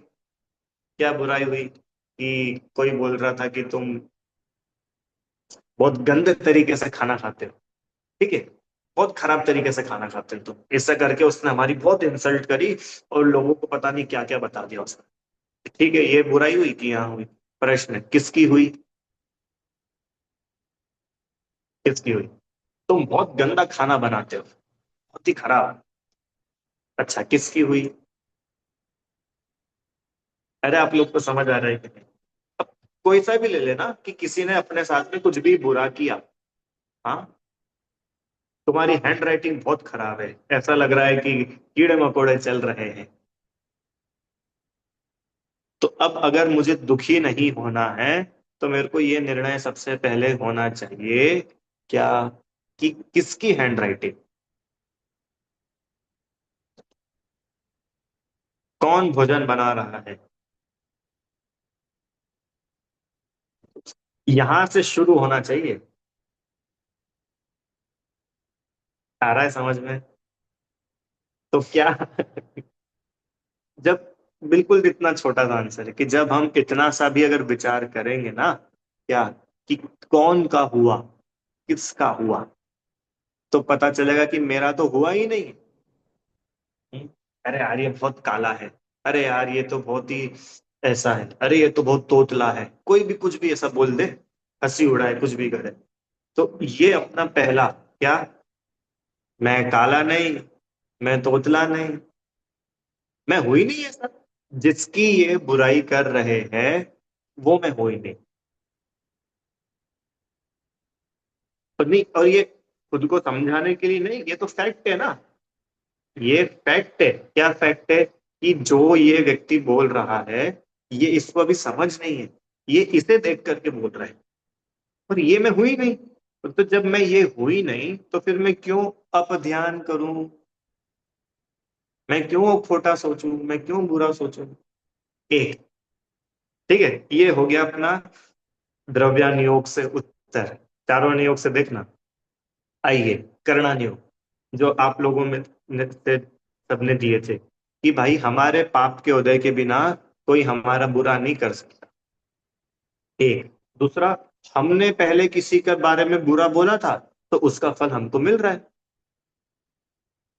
क्या बुराई हुई कि कोई बोल रहा था कि तुम बहुत गंदे तरीके से खाना खाते हो। ठीक है, बहुत खराब तरीके से खाना खाते हो तुम, ऐसा करके उसने हमारी बहुत इंसल्ट करी, और लोगों को पता नहीं क्या क्या बता दिया उसने। ठीक है, ये बुराई हुई कि यहाँ हुई। प्रश्न, किसकी हुई? किसकी हुई? तुम बहुत गंदा खाना बनाते हो, बहुत ही खराब। अच्छा, किसकी हुई? अरे आप लोग को समझ आ रहा है कि नहीं? अब कोई सा भी ले लेना कि किसी ने अपने साथ में कुछ भी बुरा किया। हाँ, तुम्हारी हैंड राइटिंग बहुत खराब है, ऐसा लग रहा है कि कीड़े मकोड़े चल रहे हैं। तो अब अगर मुझे दुखी नहीं होना है, तो मेरे को ये निर्णय सबसे पहले होना चाहिए, क्या, कि किसकी हैंड राइटिंग, कौन भोजन बना रहा है। यहां से शुरू होना चाहिए। आ रहा है समझ में? तो क्या जब, बिल्कुल इतना छोटा सा आंसर है कि जब हम इतना सा भी अगर विचार करेंगे ना, क्या, कि कौन का हुआ, किसका हुआ, तो पता चलेगा कि मेरा तो हुआ ही नहीं। हम्म, अरे यार ये बहुत काला है, अरे यार ये तो बहुत ही ऐसा है, अरे ये तो बहुत तोतला है, कोई भी कुछ भी ऐसा बोल दे, हंसी उड़ाए, कुछ भी करे। तो ये अपना पहला, क्या, मैं काला नहीं, मैं तोतला नहीं, मैं हुई नहीं ऐसा। जिसकी ये बुराई कर रहे हैं वो मैं हुई नहीं। और नहीं, और ये खुद को समझाने के लिए नहीं, ये तो फैक्ट है ना। ये फैक्ट है। क्या फैक्ट है? कि जो ये व्यक्ति बोल रहा है, ये इसको अभी समझ नहीं है। ये इसे देख करके बोल रहा है, पर ये मैं हुई नहीं। तो जब मैं ये हुई नहीं तो फिर मैं क्यों अपध्यान करूं, मैं क्यों खोटा सोचूं, मैं क्यों बुरा सोचूं। एक, ठीक है, ये हो गया अपना द्रव्यानुयोग से उत्तर। चारों अनुयोग से देखना। आइए कर्णानुयोग, जो आप लोगों में से सबने दिए थे कि भाई हमारे पाप के उदय के बिना कोई हमारा बुरा नहीं कर सकता। एक, दूसरा, हमने पहले किसी के बारे में बुरा बोला था तो उसका फल हमको मिल रहा है।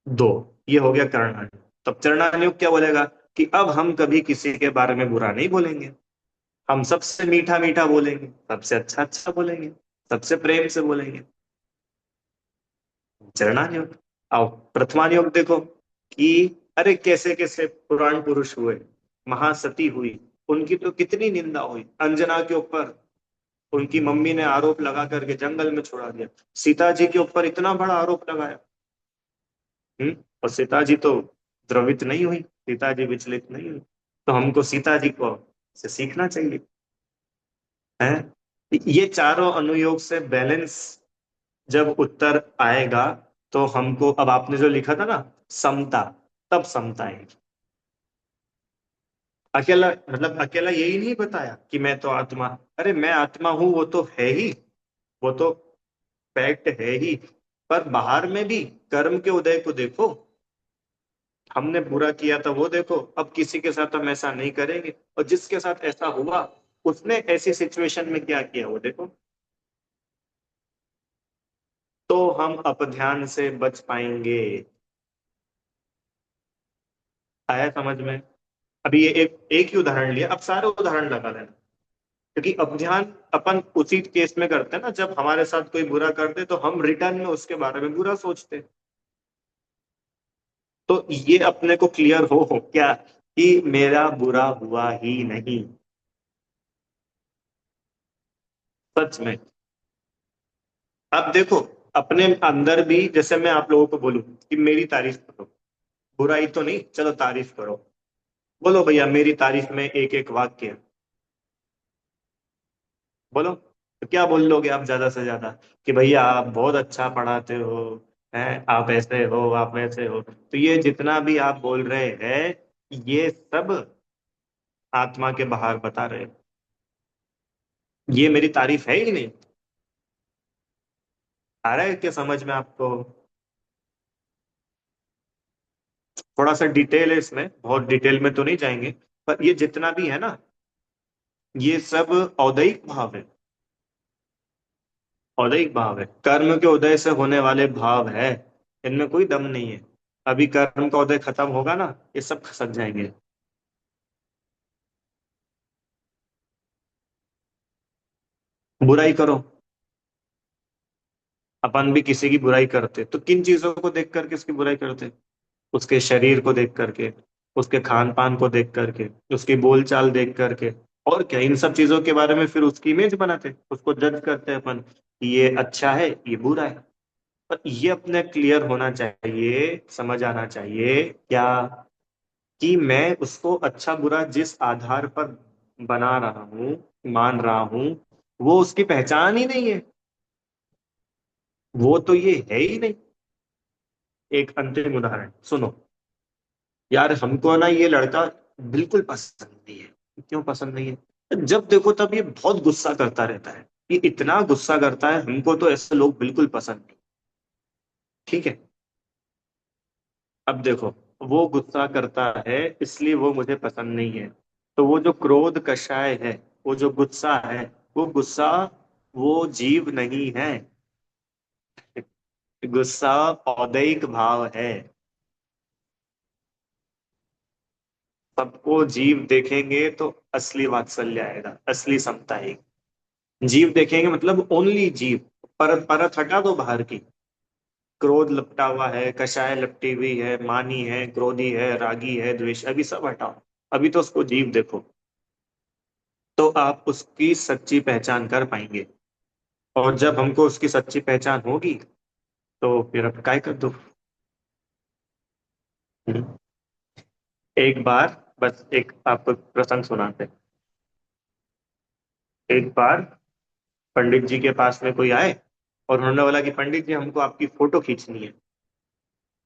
दो, ये हो गया कर्णानुयोग। तब चरणानुयोग क्या बोलेगा कि अब हम कभी किसी के बारे में बुरा नहीं बोलेंगे, हम सबसे मीठा मीठा बोलेंगे, सबसे अच्छा अच्छा बोलेंगे, सबसे प्रेम से बोलेंगे। चरणानुयोग। आओ प्रथमानुयोग देखो कि अरे कैसे कैसे पुराण पुरुष हुए, महासती हुई, उनकी तो कितनी निंदा हुई, अंजना के ऊपर उनकी मम्मी ने आरोप लगा करके जंगल में छोड़ा दिया, सीता जी के ऊपर इतना बड़ा आरोप लगाया। और सीता जी तो द्रवित नहीं हुई, सीता जी विचलित नहीं हुई। तो हमको सीता जी को से सीखना चाहिए है। ये चारों अनुयोग से बैलेंस जब उत्तर आएगा तो हमको, अब आपने जो लिखा था ना समता, तब समता आएगी। अकेला मतलब अकेला यही नहीं बताया कि मैं तो आत्मा, अरे मैं आत्मा हूं वो तो है ही, वो तो फैक्ट है ही, पर बाहर में भी कर्म के उदय को देखो। हमने बुरा किया था वो देखो, अब किसी के साथ हम ऐसा नहीं करेंगे, और जिसके साथ ऐसा हुआ उसने ऐसी सिचुएशन में क्या किया वो देखो। तो हम अपध्यान से बच पाएंगे। आया समझ में? अभी ये एक ही उदाहरण लिया, अब सारे उदाहरण लगा लेना। क्योंकि अपध्यान अपन उसी केस में करते हैं ना, जब हमारे साथ कोई बुरा करते तो हम रिटर्न में उसके बारे में बुरा सोचते। तो ये अपने को क्लियर हो क्या कि मेरा बुरा हुआ ही नहीं, सच में। अब देखो, अपने अंदर भी जैसे मैं आप लोगों को बोलूं कि मेरी तारीफ करो, बुराई तो नहीं, चलो तारीफ करो, बोलो भैया मेरी तारीफ में एक एक वाक्य बोलो, तो क्या बोल लोगे आप ज्यादा से ज्यादा? कि भैया आप बहुत अच्छा पढ़ाते हो, हैं आप ऐसे हो, आप वैसे हो। तो ये जितना भी आप बोल रहे हैं ये सब आत्मा के बाहर बता रहे हैं। ये मेरी तारीफ है ही नहीं। आ रहा है क्या समझ में आपको? थोड़ा सा डिटेल है इसमें, बहुत डिटेल में तो नहीं जाएंगे, पर ये जितना भी है ना ये सब औदैहिक भाव है। औदैहिक भाव है, कर्म के उदय से होने वाले भाव है, इनमें कोई दम नहीं है। अभी कर्म का उदय खत्म होगा ना, ये सब खसक जाएंगे। बुराई करो, अपन भी किसी की बुराई करते तो किन चीजों को देख करके उसकी बुराई करते? उसके शरीर को देख करके, उसके खान पान को देख करके, उसकी बोलचाल देख करके, और क्या इन सब चीजों के बारे में फिर उसकी इमेज बनाते, उसको जज करते हैं अपन कि ये अच्छा है ये बुरा है। पर ये अपने क्लियर होना चाहिए, समझ आना चाहिए क्या कि मैं उसको अच्छा बुरा जिस आधार पर बना रहा हूं, मान रहा हूं, वो उसकी पहचान ही नहीं है, वो तो ये है ही नहीं। एक अंतिम उदाहरण सुनो। यार हमको ना ये लड़का बिल्कुल पसंद नहीं है। क्यों पसंद नहीं है? जब देखो तब ये बहुत गुस्सा करता रहता है, ये इतना गुस्सा करता है, हमको तो ऐसे लोग बिल्कुल पसंद नहीं। ठीक है, अब देखो, वो गुस्सा करता है इसलिए वो मुझे पसंद नहीं है। तो वो जो क्रोध कषाय है, वो जो गुस्सा है, वो गुस्सा वो जीव नहीं है, गुस्सा औदैहिक भाव है। सबको जीव देखेंगे तो असली वात्सल्य आएगा, असली समता आएगी। जीव देखेंगे मतलब ओनली जीव, पर परत हटा दो बाहर की। क्रोध लपटा हुआ है, कषाय लपटी हुई है, मानी है, क्रोधी है, रागी है, द्वेष, अभी सब हटाओ। अभी तो उसको जीव देखो, तो आप उसकी सच्ची पहचान कर पाएंगे। और जब हमको उसकी सच्ची पहचान होगी तो फिर अब काय कर दो। हम्म। एक बार बस एक आपको प्रसंग सुनाते हैं। एक बार पंडित जी के पास में कोई आए और उन्होंने बोला कि पंडित जी हमको आपकी फोटो खींचनी है।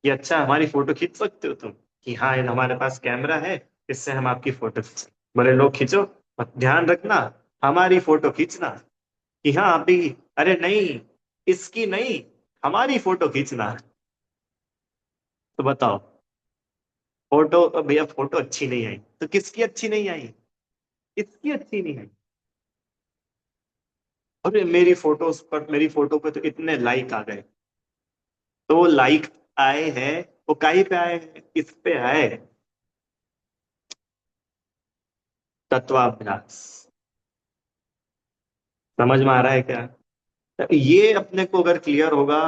कि अच्छा हमारी फोटो खींच सकते हो तुम? कि हाँ ये हमारे पास कैमरा है, इससे हम आपकी फोटो खींच। बोले लो खींचो, और ध्यान रखना हमारी फोटो खींचना। कि हाँ आप भी। अरे नहीं, इसकी नहीं, हमारी फोटो खींचना। तो बताओ, फोटो भैया फोटो अच्छी नहीं आई तो किसकी अच्छी नहीं आई? इसकी अच्छी नहीं आई। अरे मेरी फोटो पे तो इतने लाइक आ गए। तो लाइक आए हैं, वो काहे पे आए हैं? इस पे आए, तत्वाभ्यास। समझ में आ रहा है क्या? ये अपने को अगर क्लियर होगा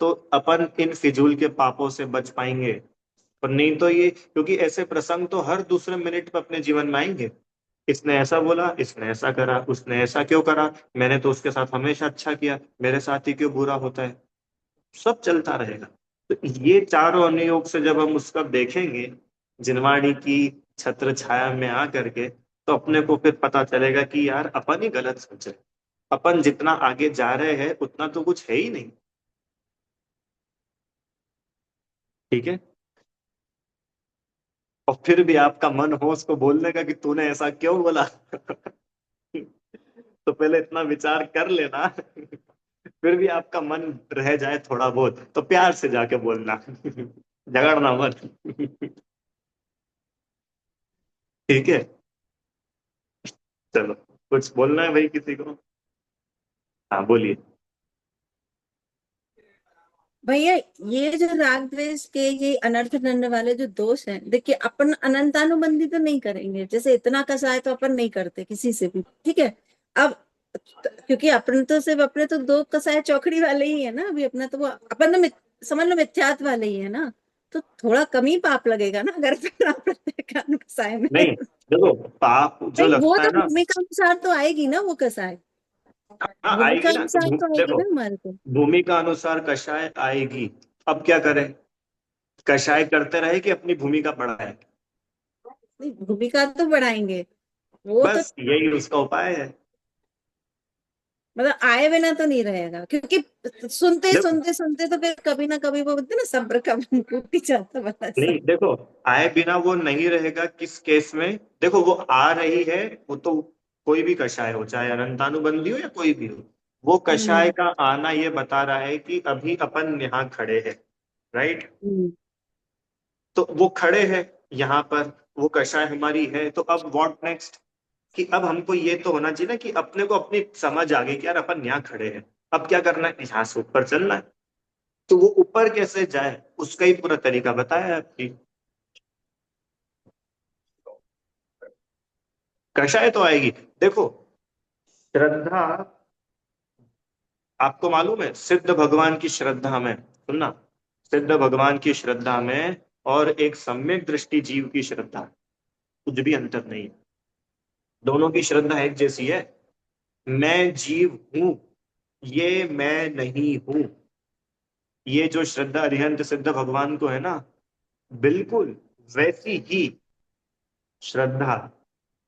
तो अपन इन फिजूल के पापों से बच पाएंगे। और नहीं तो ये, क्योंकि ऐसे प्रसंग तो हर दूसरे मिनट पे अपने जीवन में आएंगे। इसने ऐसा बोला, इसने ऐसा करा, उसने ऐसा क्यों करा, मैंने तो उसके साथ हमेशा अच्छा किया, मेरे साथ ही क्यों बुरा होता है। सब चलता रहेगा। तो ये चारों अनुयोग से जब हम उसका देखेंगे, जिनवाणी की छत्र छाया में आ करके, तो अपने को फिर पता चलेगा कि यार अपन ही गलत सोचे। अपन जितना आगे जा रहे हैं उतना तो कुछ है ही नहीं। ठीक है। और फिर भी आपका मन हो उसको बोलने का कि तूने ऐसा क्यों बोला। तो पहले इतना विचार कर लेना। फिर भी आपका मन रह जाए थोड़ा बहुत तो प्यार से जाके बोलना। झगड़ना मत। ठीक है। चलो, कुछ बोलना है भाई किसी को? हाँ बोलिए। भैया, ये जो राग द्वेष के ये अनर्थ दंड वाले जो दोष हैं, देखिए अपन अनंतानुबंधी तो नहीं करेंगे, जैसे इतना कसा है तो अपन नहीं करते किसी से भी, ठीक है। अब क्योंकि अपन तो सिर्फ अपने तो दो कसाय चौकड़ी वाले ही है ना, अभी अपना तो वो अपन तो समझ लो मिथ्यात्व वाले ही है ना। तो थोड़ा कम ही पाप लगेगा ना अगर अपन प्रत्येक कसाय में। नहीं देखो, पाप जो भाई वो लगता है तो ना, भूमि का अनुसार तो आएगी ना वो कसाय। हाँ भूमि का आएगी ना। तो अनुसार तो आएगी देखो, ना हमारे को। भूमि का अनुसार कषाय आएगी। अब क्या करें? कषाय करते रहे कि अपनी भूमिका बढ़ाए? नहीं, भूमिका तो बढ़ाएंगे। वो तो बस यही उसका उपाय है। मतलब आए बिना तो नहीं रहेगा, क्योंकि सुनते देखो, सुनते सुनते तो फिर कभी ना कभी वो बोलते हैं ना, सब्र का बंध टूट ही जाता है, बड़ा सा। नहीं देखो, आए बिना वो नहीं रहेगा किस केस में? देखो वो आ रही है, वो तो कोई भी कषाय हो, चाहे अनंतानुबंधी हो या कोई भी हो, वो कषाय हम्म। का आना ये बता रहा है कि अभी अपन यहाँ खड़े हैं। राइट। हम्म। तो वो खड़े हैं यहाँ पर, वो कषाय हमारी है, तो अब व्हाट नेक्स्ट? कि अब हमको ये तो होना चाहिए ना कि अपने को अपनी समझ आ गई कि यार अपन यहाँ खड़े हैं। अब क्या करना है? यहाँ से ऊपर चलना है। तो वो ऊपर कैसे जाए उसका ही पूरा तरीका बताया है आपकी। कषाय तो आएगी। देखो, श्रद्धा, आपको मालूम है सिद्ध भगवान की श्रद्धा में, सुनना, सिद्ध भगवान की श्रद्धा में और एक सम्यक दृष्टि जीव की श्रद्धा, कुछ भी अंतर नहीं है। दोनों की श्रद्धा एक जैसी है। मैं जीव हूं, ये मैं नहीं हूं। ये जो श्रद्धा अरिहंत सिद्ध भगवान को है ना, बिल्कुल वैसी ही श्रद्धा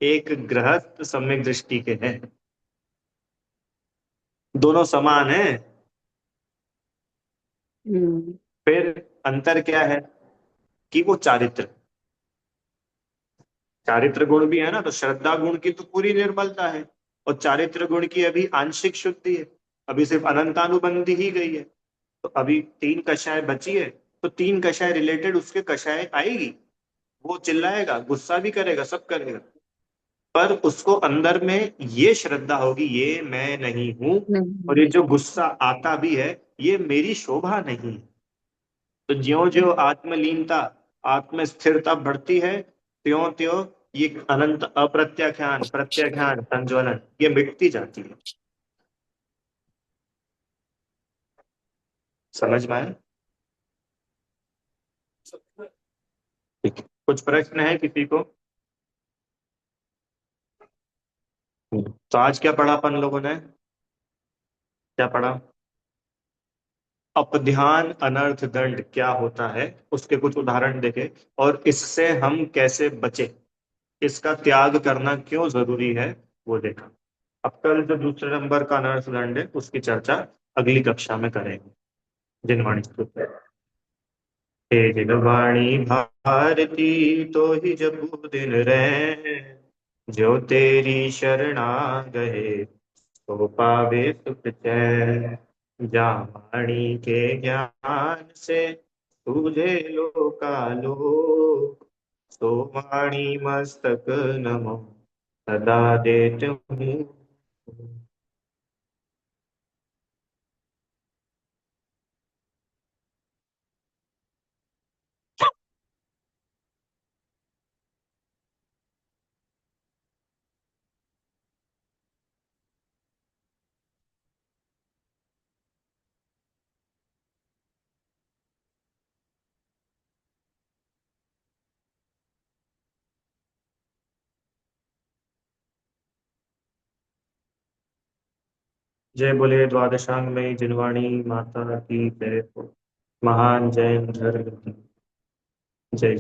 एक गृहस्थ सम्यक दृष्टि के है। दोनों समान है। हम्म। फिर अंतर क्या है? कि वो चारित्र, चारित्र गुण भी है ना, तो श्रद्धा गुण की तो पूरी निर्मलता है, और चारित्र गुण की अभी आंशिक शुद्धि है। अभी सिर्फ अनंतानुबंधी ही गई है। तो अभी तीन कषाय बची है। तो तीन कषाय रिलेटेड उसके कषाय आएगी। वो चिल्लाएगा, गुस्सा भी करेगा, सब करेगा, पर उसको अंदर में ये श्रद्धा होगी, ये मैं नहीं हूं। और नहीं। ये जो गुस्सा आता भी है, ये मेरी शोभा नहीं है। तो ज्यो ज्यो आत्मलीनता, आत्म स्थिरता बढ़ती है, त्यों त्यों ये अनंत अप्रत्याख्यान प्रत्याख्यान संज्वलन ये मिटती जाती है। समझ में आया? ठीक है। कुछ प्रश्न है किसी को? तो आज क्या पढ़ा अपन लोगों ने? क्या पढ़ा? अपध्यान अनर्थ दंड क्या होता है, उसके कुछ उदाहरण देखे, और इससे हम कैसे बचे, इसका त्याग करना क्यों जरूरी है, वो देखा। अब कल जो दूसरे नंबर का अनर्थ दंड है उसकी चर्चा अगली कक्षा में करेंगे। जिनवाणी स्तुति। हे जिनवाणी भारती तो ही जपू दिन रहे, जो तेरी शरणा गए तो पावे सुख चैन। जहाँ वाणी के ज्ञान से तुझे लोकालोक, सो वाणी मस्तक नमो सदा देत हूँ। जय बोले द्वादशांग में जिनवाणी माता की जय हो। महान जैन धर्म की जय।